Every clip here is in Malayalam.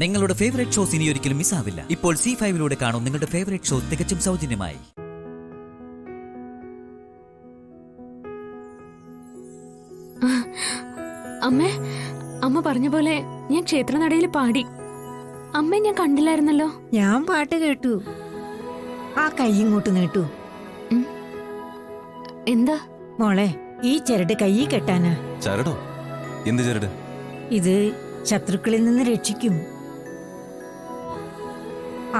നിങ്ങളുടെ ഫേവറേറ്റ് ഷോസ് ഇനി ഒരിക്കലും മിസ്സാവില്ല. ഇപ്പോൾ C5-ലൂടെ കാണും നിങ്ങളുടെ ഫേവറേറ്റ് ഷോ തികച്ചും സൗജന്യമായി. അമ്മേ, അമ്മ പറഞ്ഞ പോലെ ഞാൻ ക്ഷേത്രനടയിൽ പാടി. അമ്മ ഞാൻ കണ്ടില്ലായിരുന്നല്ലോ. ഞാൻ പാട്ട് കേട്ടു. ആ കൈ ഇങ്ങോട്ട് നീട്ടു. എന്താ മോളെ, ഈ ചരട് കൈ കെട്ടാനാ. ചരടോ? എന്ത് ചരട്? ഇത് ശത്രുക്കളിൽ നിന്ന് രക്ഷിക്കും.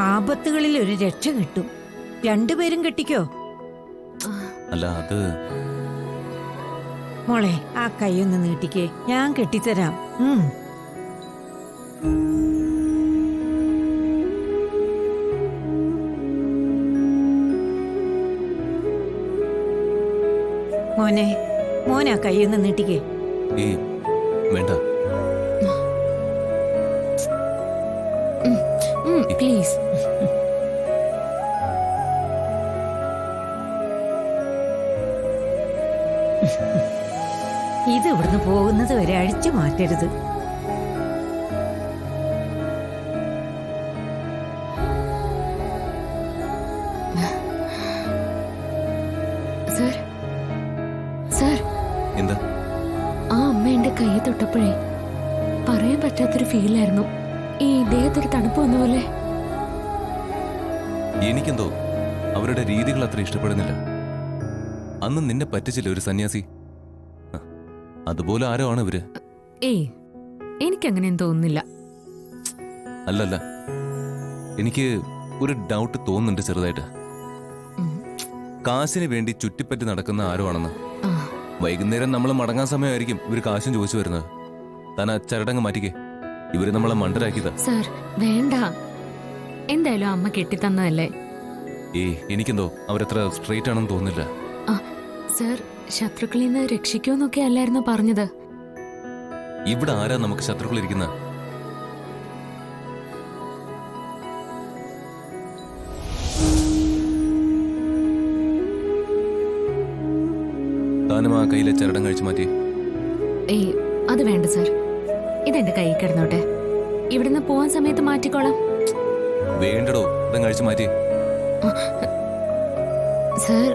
ആപത്തുകളിൽ ഒരു രക്ഷ കിട്ടും. രണ്ടുപേരും കെട്ടിക്കോ. അല്ല, അത് മോളെ, ആ കൈ ഒന്ന് നീട്ടിക്കേ, ഞാൻ കെട്ടിത്തരാം. മോനെ, മോനാ കൈ ഒന്ന് നീട്ടിക്കേ. ഈ വേണ്ട, പ്ലീസ്. ഇത് ഇവിടുന്ന് പോകുന്നത് വരെ അഴിച്ചു മാറ്റരുത്. സർ, സർ, എന്താ? ആ അമ്മ എന്റെ കൈ തൊട്ടപ്പോഴേ പറയാൻ പറ്റാത്തൊരു ഫീലായിരുന്നു. ഈ ദേഹത്തൊരു തണുപ്പ് വന്ന പോലെ. എനിക്കെന്തോ അവരുടെ രീതികൾ അത്ര ഇഷ്ടപ്പെടുന്നില്ല. അന്ന് നിന്നെ പറ്റിച്ചില്ല ഒരു സന്യാസി, അതുപോലെ ആരോ ആണ് ഇവര്. ഏയ്, എനിക്കങ്ങനെയും തോന്നുന്നില്ല. അല്ലല്ല, എനിക്ക് ഒരു ഡൗട്ട് തോന്നുന്നുണ്ട് ചെറുതായിട്ട്. കാശിന് വേണ്ടി ചുറ്റിപ്പറ്റി നടക്കുന്ന ആരോ ആണെന്ന്. വൈകുന്നേരം നമ്മൾ മടങ്ങാൻ സമയമായിരിക്കും ഇവര് കാശും ചോദിച്ചു വരുന്നത്. താൻ ആ ചരടങ്ങ് മാറ്റിക്കേ. ഇവര് നമ്മളെ മണ്ടരാക്കിയതാ. സർ, വേണ്ട. എന്തായാലും അമ്മ കെട്ടിത്തന്നതല്ലേ. എനിക്കെന്തോ അവരത്ര സ്ട്രെയിറ്റ് ആണെന്ന് തോന്നുന്നില്ല. സർ, ശത്രുക്കളിൽ നിന്ന് രക്ഷിക്കുമെന്നൊക്കെ അല്ലായിരുന്നു പറഞ്ഞത്. ഇവിടെ ആരാ നമുക്ക് ശത്രുക്കൾ ഇരിക്കുന്ന? താനും ആ കയ്യിലെ ചരടം കഴിച്ചു മാറ്റി. ഏയ്, അത് വേണ്ട സർ. ഇതെന്റെ കൈ കിടന്നോട്ടെ. ഇവിടുന്ന് പോവാൻ സമയത്ത് മാറ്റിക്കോളാം. വേണ്ടടോ, ഇതം കഴിച്ചു മാറ്റി. സർ,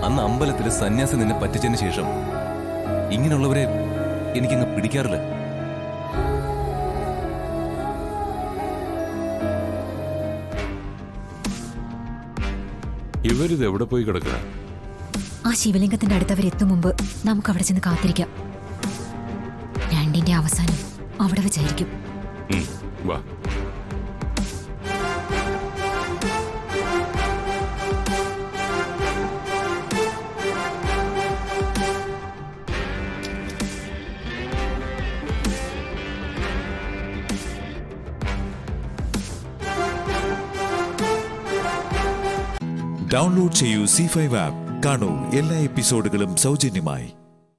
അന്ന് അമ്പലത്തില് സന്യാസി നിന്നെ പറ്റിച്ചതിന് ശേഷം ഇങ്ങനെയുള്ളവരെ എനിക്കങ്ങ് പിടിക്കാറില്ല. ഇവരിത് എവിടെ പോയി കിടക്കുക? ആ ശിവലിംഗത്തിന്റെ അടുത്തവരെത്തും മുമ്പ് നമുക്ക് അവിടെ ചെന്ന് കാത്തിരിക്കാം. രണ്ടിന്റെ അവസാനം അവിടെ വെച്ചായിരിക്കും. വാ. ഡൗൺലോഡ് ചെയ്യൂ C5 ആപ്പ്. കാണൂ എല്ലാ എപ്പിസോഡുകളും സൗജന്യമായി.